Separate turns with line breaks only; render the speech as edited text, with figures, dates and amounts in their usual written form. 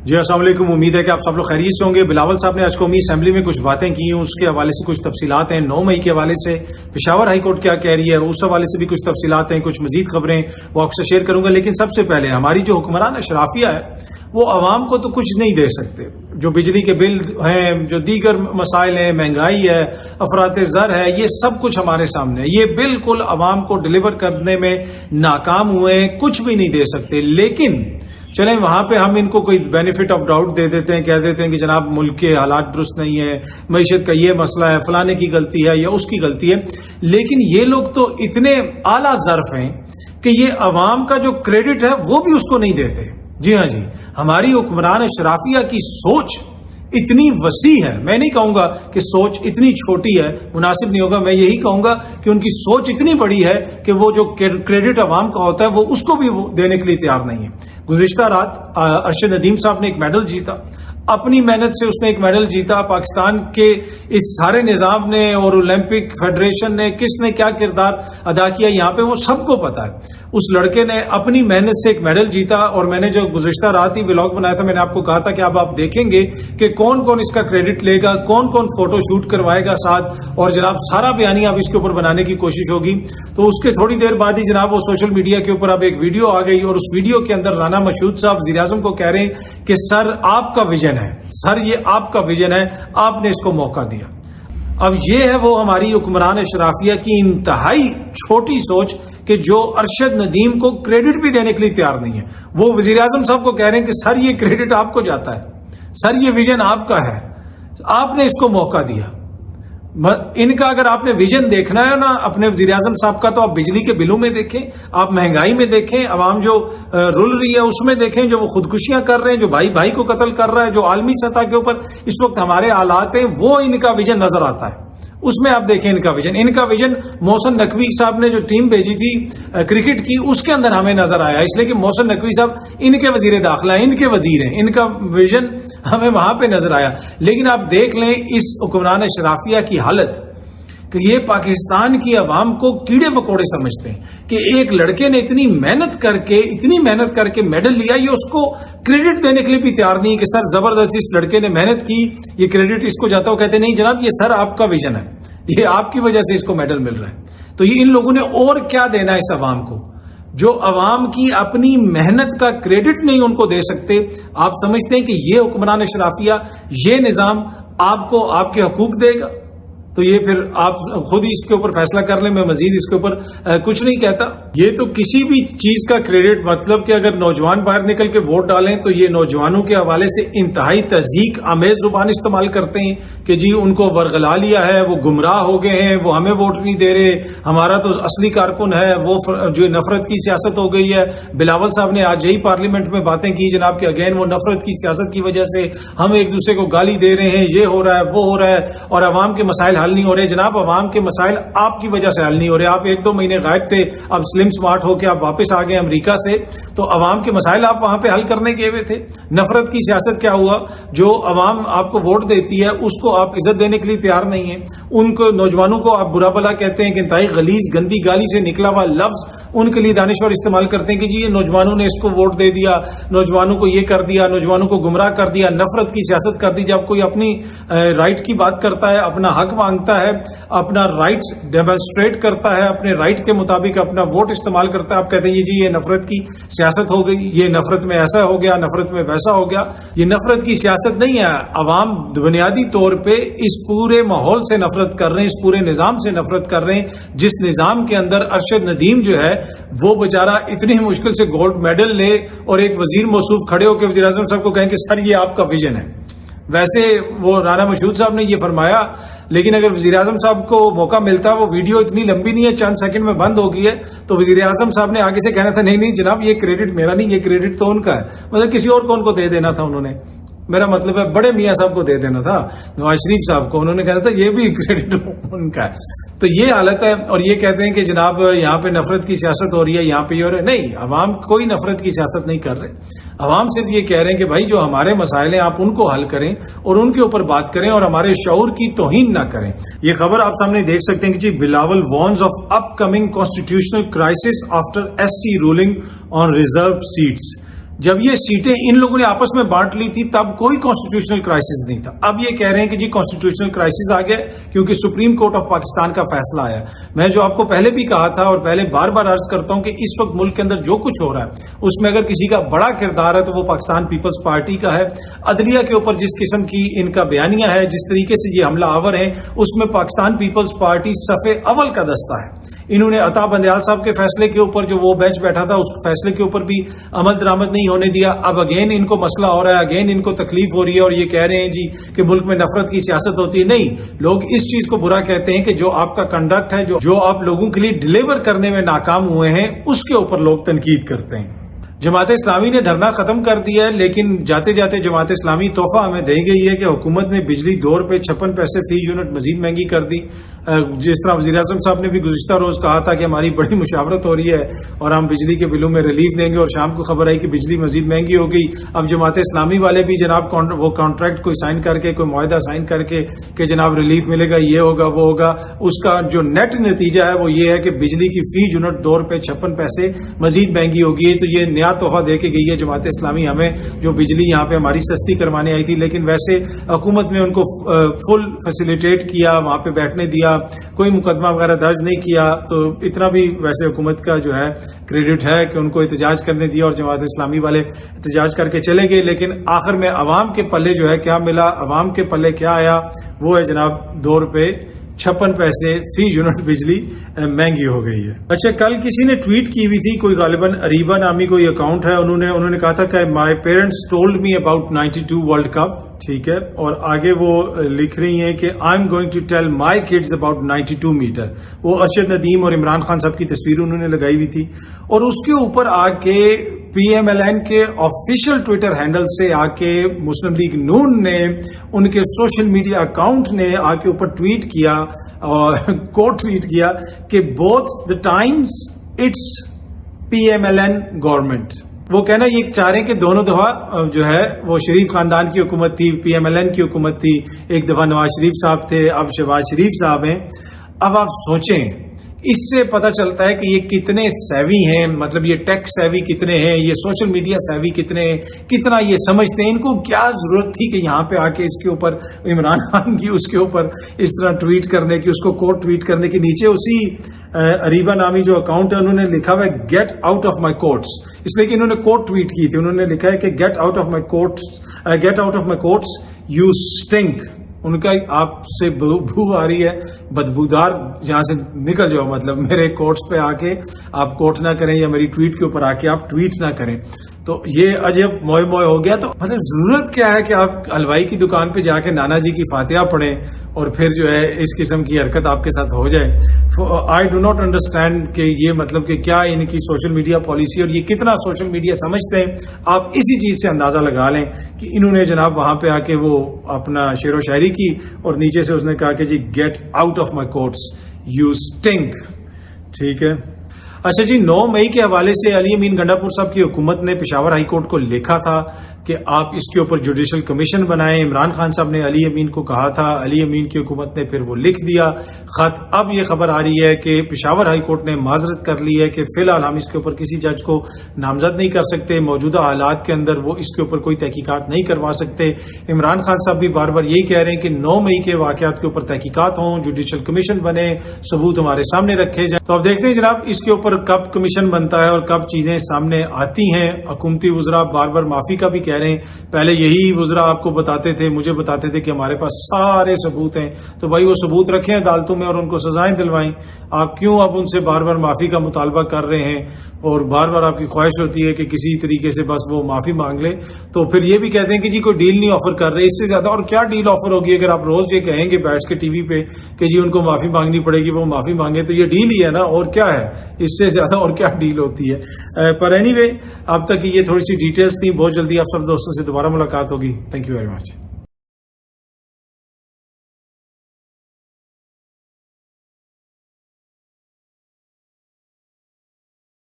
جی السلام علیکم، امید ہے کہ آپ سب لوگ خیریت سے ہوں گے۔ بلاول صاحب نے آج قومی اسمبلی میں کچھ باتیں کی ہیں، اس کے حوالے سے کچھ تفصیلات ہیں۔ 9 مئی کے حوالے سے پشاور ہائی کورٹ کیا کہہ رہی ہے، اس حوالے سے بھی کچھ تفصیلات ہیں، کچھ مزید خبریں وہ آپ سے شیئر کروں گا۔ لیکن سب سے پہلے ہماری جو حکمران اشرافیہ ہے وہ عوام کو تو کچھ نہیں دے سکتے۔ جو بجلی کے بل ہیں، جو دیگر مسائل ہیں، مہنگائی ہے، افراط زر ہے، یہ سب کچھ ہمارے سامنے ہے۔ یہ بالکل عوام کو ڈلیور کرنے میں ناکام ہوئے ہیں، کچھ بھی نہیں دے سکتے۔ لیکن چلیں وہاں پہ ہم ان کو کوئی بینیفٹ آف ڈاؤٹ دے دیتے ہیں، کہہ دیتے ہیں کہ جناب ملک کے حالات درست نہیں ہے، معیشت کا یہ مسئلہ ہے، فلانے کی غلطی ہے یا اس کی غلطی ہے۔ لیکن یہ لوگ تو اتنے اعلیٰ ظرف ہیں کہ یہ عوام کا جو کریڈٹ ہے وہ بھی اس کو نہیں دیتے۔ جی ہاں جی، ہماری حکمران اشرافیہ کی سوچ اتنی وسیع ہے۔ میں نہیں کہوں گا کہ سوچ اتنی چھوٹی ہے، مناسب نہیں ہوگا۔ میں یہی کہوں گا کہ ان کی سوچ اتنی بڑی ہے کہ وہ جو کریڈٹ عوام کا ہوتا ہے وہ اس کو بھی دینے کے لیے تیار نہیں ہے۔ گزشتہ رات ارشد ندیم صاحب نے ایک میڈل جیتا، اپنی محنت سے اس نے ایک میڈل جیتا۔ پاکستان کے اس سارے نظام نے اور اولمپک فیڈریشن نے کس نے کیا کردار ادا کیا یہاں پہ وہ سب کو پتا ہے۔ اس لڑکے نے اپنی محنت سے ایک میڈل جیتا، اور میں نے جو گزشتہ رات ہی ولاگ بنایا تھا میں نے آپ کو کہا تھا کہ اب آپ دیکھیں گے کہ کون کون اس کا کریڈٹ لے گا، کون کون فوٹو شوٹ کروائے گا ساتھ، اور جناب سارا بیانیہ اب اس کے اوپر بنانے کی کوشش ہوگی۔ تو اس کے تھوڑی دیر بعد ہی جناب وہ سوشل میڈیا کے اوپر اب ایک ویڈیو آ گئی، اور اس ویڈیو کے اندر رانا مشہود صاحب وزیر اعظم کو کہہ رہے ہیں کہ سر آپ کا ویژن ہے، سر یہ آپ کا ویژن ہے، آپ نے اس کو موقع دیا۔ اب یہ ہے وہ ہماری حکمران اشرافیہ کی انتہائی چھوٹی سوچ کہ جو ارشد ندیم کو کریڈٹ بھی دینے کے لیے تیار نہیں ہے۔ وہ وزیر اعظم صاحب کو کہہ رہے ہیں کہ سر یہ کریڈٹ آپ کو جاتا ہے، سر یہ ویژن آپ کا ہے، آپ نے اس کو موقع دیا۔ ان کا اگر آپ نے ویژن دیکھنا ہے نا اپنے وزیر اعظم صاحب کا، تو آپ بجلی کے بلوں میں دیکھیں، آپ مہنگائی میں دیکھیں، عوام جو رل رہی ہے اس میں دیکھیں، جو وہ خودکشیاں کر رہے ہیں، جو بھائی بھائی کو قتل کر رہا ہے، جو عالمی سطح کے اوپر اس وقت ہمارے حالات ہیں، وہ ان کا ویژن نظر آتا ہے۔ اس میں آپ دیکھیں ان کا ویژن محسن نقوی صاحب نے جو ٹیم بھیجی تھی کرکٹ کی، اس کے اندر ہمیں نظر آیا، اس لیے کہ محسن نقوی صاحب ان کے وزیر داخلہ ہیں، ان کے وزیر ہیں، ان کا ویژن ہمیں وہاں پہ نظر آیا۔ لیکن آپ دیکھ لیں اس حکمران اشرافیہ کی حالت کہ یہ پاکستان کی عوام کو کیڑے مکوڑے سمجھتے ہیں کہ ایک لڑکے نے اتنی محنت کر کے میڈل لیا، یہ اس کو کریڈٹ دینے کے لیے بھی تیار نہیں کہ سر زبردست اس لڑکے نے محنت کی، یہ کریڈٹ اس کو جاتا ہو۔ کہتے نہیں جناب یہ سر آپ کا ویژن ہے، یہ آپ کی وجہ سے اس کو میڈل مل رہا ہے۔ تو یہ ان لوگوں نے اور کیا دینا ہے اس عوام کو، جو عوام کی اپنی محنت کا کریڈٹ نہیں ان کو دے سکتے۔ آپ سمجھتے ہیں کہ یہ حکمران اشرافیہ، یہ نظام آپ کو آپ کے حقوق دے گا؟ تو یہ پھر آپ خود ہی اس کے اوپر فیصلہ کر لیں، میں مزید اس کے اوپر کچھ نہیں کہتا۔ یہ تو کسی بھی چیز کا کریڈٹ، مطلب کہ اگر نوجوان باہر نکل کے ووٹ ڈالیں تو یہ نوجوانوں کے حوالے سے انتہائی تضحیک آمیز زبان استعمال کرتے ہیں کہ جی ان کو ورغلا لیا ہے، وہ گمراہ ہو گئے ہیں، وہ ہمیں ووٹ نہیں دے رہے، ہمارا تو اصلی کارکن ہے وہ جو نفرت کی سیاست ہو گئی ہے۔ بلاول صاحب نے آج یہی پارلیمنٹ میں باتیں کی جناب کہ اگین وہ نفرت کی سیاست کی وجہ سے ہم ایک دوسرے کو گالی دے رہے ہیں، یہ ہو رہا ہے وہ ہو رہا ہے، اور عوام کے مسائل حل نہیں ہو رہے۔ جناب عوام کے مسائل آپ کی وجہ سے حل نہیں ہو رہے۔ آپ 1-2 مہینے غائب تھے، اب سلم سمارٹ ہو کے آپ واپس آ گئے امریکہ سے، تو عوام کے مسائل آپ وہاں پہ حل کرنے گئے ہوئے تھے۔ نفرت کی سیاست کیا ہوا؟ جو عوام آپ کو ووٹ دیتی ہے اس کو آپ عزت دینے کے لیے تیار نہیں ہیں، ان کو نوجوانوں کو آپ برا بھلا کہتے ہیں کہ انتہائی غلیظ گندی گالی سے نکلا ہوا لفظ ان کے لیے دانشور استعمال کرتے ہیں کہ جی یہ نوجوانوں نے اس کو ووٹ دے دیا، نوجوانوں کو یہ کر دیا، نوجوانوں کو گمراہ کر دیا، نفرت کی سیاست کر دی۔ جب کوئی اپنی رائٹ کی بات کرتا ہے، اپنا حق مانگتا ہے، اپنا رائٹ ڈیمونسٹریٹ کرتا ہے، اپنے رائٹ کے مطابق اپنا ووٹ استعمال کرتا ہے، آپ کہتے ہیں جی یہ نفرت کی سیاست ہو گئی، یہ نفرت میں ایسا ہو گیا، نفرت میں ویسا ہو گیا۔ یہ نفرت کی سیاست نہیں ہے۔ عوام بنیادی طور پہ اس پورے ماحول سے نفرت کر رہے ہیں، اس پورے نظام سے نفرت کر رہے ہیں جس نظام کے اندر ارشد ندیم جو ہے وہ بیچارہ اتنی مشکل سے گولڈ میڈل لے اور ایک وزیر موصوف کھڑے ہو کے وزیر اعظم صاحب کو کہیں کہ سر یہ آپ کا ویژن ہے۔ ویسے وہ رانا مشہود صاحب نے یہ فرمایا، لیکن اگر وزیر اعظم صاحب کو موقع ملتا، وہ ویڈیو اتنی لمبی نہیں ہے، چند سیکنڈ میں بند ہو گئی ہے، تو وزیر اعظم صاحب نے آگے سے کہنا تھا نہیں جناب یہ کریڈٹ میرا نہیں، یہ کریڈٹ تو ان کا ہے، مطلب کسی اور کو دے دینا تھا انہوں نے۔ میرا مطلب ہے بڑے میاں صاحب کو دے دینا تھا، نواز شریف صاحب کو، انہوں نے کہنا تھا یہ بھی کریڈٹ ان کا ہے۔ تو یہ حالت ہے، اور یہ کہتے ہیں کہ جناب یہاں پہ نفرت کی سیاست ہو رہی ہے، یہاں پہ یہ ہو رہا ہے۔ نہیں، عوام کوئی نفرت کی سیاست نہیں کر رہے، عوام صرف یہ کہہ رہے ہیں کہ بھائی جو ہمارے مسائل ہیں آپ ان کو حل کریں اور ان کے اوپر بات کریں اور ہمارے شعور کی توہین نہ کریں۔ یہ خبر آپ سامنے دیکھ سکتے ہیں کہ جی Bilawal warns of upcoming constitutional crisis after SC ruling on reserve seats. جب یہ سیٹیں ان لوگوں نے آپس میں بانٹ لی تھی تب کوئی کانسٹیٹیوشنل کرائسس نہیں تھا. اب یہ کہہ رہے ہیں کہ جی کانسٹیٹیوشنل کرائسس آ گیا کیونکہ سپریم کورٹ آف پاکستان کا فیصلہ آیا. میں جو آپ کو پہلے بھی کہا تھا اور پہلے بار بار عرض کرتا ہوں کہ اس وقت ملک کے اندر جو کچھ ہو رہا ہے اس میں اگر کسی کا بڑا کردار ہے تو وہ پاکستان پیپلز پارٹی کا ہے. عدلیہ کے اوپر جس قسم کی ان کا بیانیہ ہے, جس طریقے سے یہ حملہ آور ہیں, اس میں پاکستان پیپلز پارٹی صف اول کا دستہ ہے. انہوں نے عطا بندیال صاحب کے فیصلے کے اوپر جو وہ بینچ بیٹھا تھا اس فیصلے کے اوپر بھی عمل درآمد نہیں ہونے دیا. اب اگین ان کو مسئلہ ہو رہا ہے, اگین ان کو تکلیف ہو رہی ہے اور یہ کہہ رہے ہیں جی کہ ملک میں نفرت کی سیاست ہوتی ہے. نہیں, لوگ اس چیز کو برا کہتے ہیں کہ جو آپ کا کنڈکٹ ہے, جو آپ لوگوں کے لیے ڈیلیور کرنے میں ناکام ہوئے ہیں, اس کے اوپر لوگ تنقید کرتے ہیں. جماعت اسلامی نے دھرنا ختم کر دیا ہے, لیکن جاتے جاتے جماعت اسلامی تحفہ ہمیں دی گئی ہے کہ حکومت نے بجلی 2 روپے 56 پیسے فی یونٹ مزید مہنگی کر دی. جس طرح وزیر اعظم صاحب نے بھی گزشتہ روز کہا تھا کہ ہماری بڑی مشاورت ہو رہی ہے اور ہم بجلی کے بلوں میں ریلیف دیں گے, اور شام کو خبر آئی کہ بجلی مزید مہنگی ہو گئی. اب جماعت اسلامی والے بھی جناب وہ کانٹریکٹ کوئی سائن کر کے, کوئی معاہدہ سائن کر کے کہ جناب ریلیف ملے گا, یہ ہوگا وہ ہوگا, اس کا جو نیٹ نتیجہ ہے وہ یہ ہے کہ بجلی کی فی یونٹ 2 روپے 56 پیسے مزید مہنگی ہوگی. تو یہ نیا تحفہ دے کے گئی ہے جماعت اسلامی ہمیں, جو بجلی یہاں پہ ہماری سستی کروانے آئی تھی. لیکن ویسے حکومت نے ان کو فل فیسیلیٹیٹ کیا, وہاں پہ بیٹھنے دیا, کوئی مقدمہ وغیرہ درج نہیں کیا. تو اتنا بھی ویسے حکومت کا جو ہے کریڈٹ ہے کہ ان کو احتجاج کرنے دیا اور جماعت اسلامی والے احتجاج کر کے چلے گئے. لیکن آخر میں عوام کے پلے جو ہے کیا ملا, عوام کے پلے کیا آیا, وہ ہے جناب 2 روپے 56 پیسے فی یونٹ بجلی مہنگی ہو گئی ہے. اچھا, کل کسی نے ٹویٹ کی ہوئی تھی, کوئی غالباً اریبا نامی کوئی اکاؤنٹ ہے, انہوں نے کہا تھا کہ my parents told me about 92 world cup. ٹھیک ہے, اور آگے وہ لکھ رہی ہیں کہ I am going to tell my kids about 92 matter. وہ ارشد ندیم اور عمران خان صاحب کی تصویر انہوں نے لگائی ہوئی تھی, اور اس کے اوپر آ کے پی ایم ایل این کے آفیشیل ٹویٹر ہینڈل سے آ کے مسلم لیگ نون نے, ان کے سوشل میڈیا اکاؤنٹ نے آ کے اوپر ٹویٹ کیا اور کوٹ ٹویٹ کیا کہ both the times it's P M L N government. وہ کہنا یہ چاہ رہے ہیں کہ دونوں دفعہ جو ہے وہ شریف خاندان کی حکومت تھی, پی ایم ایل این کی حکومت تھی. ایک دفعہ نواز شریف صاحب تھے, اب شہباز شریف صاحب ہیں. اب آپ سوچیں, اس سے پتہ چلتا ہے کہ یہ کتنے سیوی ہیں, مطلب یہ ٹیک سیوی کتنے ہیں, یہ سوشل میڈیا سیوی کتنے ہیں, کتنا یہ سمجھتے ہیں. ان کو کیا ضرورت تھی کہ یہاں پہ آ کے اس کے اوپر عمران خان کی اس کے اوپر اس طرح ٹویٹ کرنے کی, اس کو کوٹ ٹویٹ کرنے کی. نیچے اسی اریبا نامی جو اکاؤنٹ ہے انہوں نے لکھا ہوا ہے get out of my courts, اس لیے کہ انہوں نے کوٹ ٹویٹ کی تھی. انہوں نے لکھا ہے کہ get out of my courts you stink. ان کا آپ سے بو آ رہی ہے, بدبودار, یہاں سے نکل جاؤ. مطلب میرے کوٹس پہ آ کے آپ کوٹ نہ کریں یا میری ٹویٹ کے اوپر آ کے آپ ٹویٹ نہ کریں. تو یہ عجب موئے موئے ہو گیا. تو مطلب ضرورت کیا ہے کہ آپ حلوائی کی دکان پہ جا کے نانا جی کی فاتحہ پڑھیں اور پھر جو ہے اس قسم کی حرکت آپ کے ساتھ ہو جائے. آئی ڈو ناٹ انڈرسٹینڈ کہ یہ مطلب کہ کیا ان کی سوشل میڈیا پالیسی اور یہ کتنا سوشل میڈیا سمجھتے ہیں. آپ اسی چیز سے اندازہ لگا لیں کہ انہوں نے جناب وہاں پہ آ کے وہ اپنا شعر و شاعری کی اور نیچے سے اس نے کہا کہ جی get out of my courts you stink. ٹھیک ہے. اچھا جی, 9 مئی کے حوالے سے علی امین گنڈاپور صاحب کی حکومت نے پشاور ہائی کورٹ کو لکھا تھا کہ آپ اس کے اوپر جوڈیشل کمیشن بنائیں. عمران خان صاحب نے علی امین کو کہا تھا, علی امین کی حکومت نے پھر وہ لکھ دیا خط. اب یہ خبر آ رہی ہے کہ پشاور ہائی کورٹ نے معذرت کر لی ہے کہ فی الحال ہم اس کے اوپر کسی جج کو نامزد نہیں کر سکتے, موجودہ حالات کے اندر وہ اس کے اوپر کوئی تحقیقات نہیں کروا سکتے. عمران خان صاحب بھی بار بار یہی کہہ رہے ہیں کہ 9 مئی کے واقعات کے اوپر تحقیقات ہوں, جوڈیشل کمیشن بنے, ثبوت ہمارے سامنے رکھے جائیں. تو اب دیکھتے ہیں جناب اس کے اوپر کب کمیشن بنتا ہے اور کب چیزیں سامنے آتی ہیں. حکومتی وزراء بار بار معافی کا بھی کہہ رہے ہیں. پہلے یہی وزراء آپ کو بتاتے تھے, مجھے بتاتے تھے کہ ہمارے پاس سارے ثبوت ہیں. تو بھائی وہ ثبوت رکھیں عدالتوں میں اور ان کو سزائیں دلوائیں. آپ کیوں اب ان سے بار بار معافی کا مطالبہ کر رہے ہیں اور بار بار آپ کی خواہش ہوتی ہے کہ کسی طریقے سے بس وہ معافی مانگ لیں. تو پھر یہ بھی کہتے ہیں کہ جی کوئی ڈیل نہیں آفر کر رہے. اس سے زیادہ اور کیا ڈیل آفر ہوگی اگر آپ روز یہ کہیں گے بیٹھ کے ٹی وی پہ کہ جی ان کو معافی مانگنی پڑے گی, وہ معافی مانگے, تو یہ ڈیل ہی ہے نا, اور کیا ہے اس سے زیادہ اور کیا ڈیل ہوتی ہے. پر اینی وے اب تک یہ تھوڑی سی ڈیٹیلز تھیں. بہت جلدی آپ سب دوستوں سے دوبارہ ملاقات ہوگی. Thank you very much.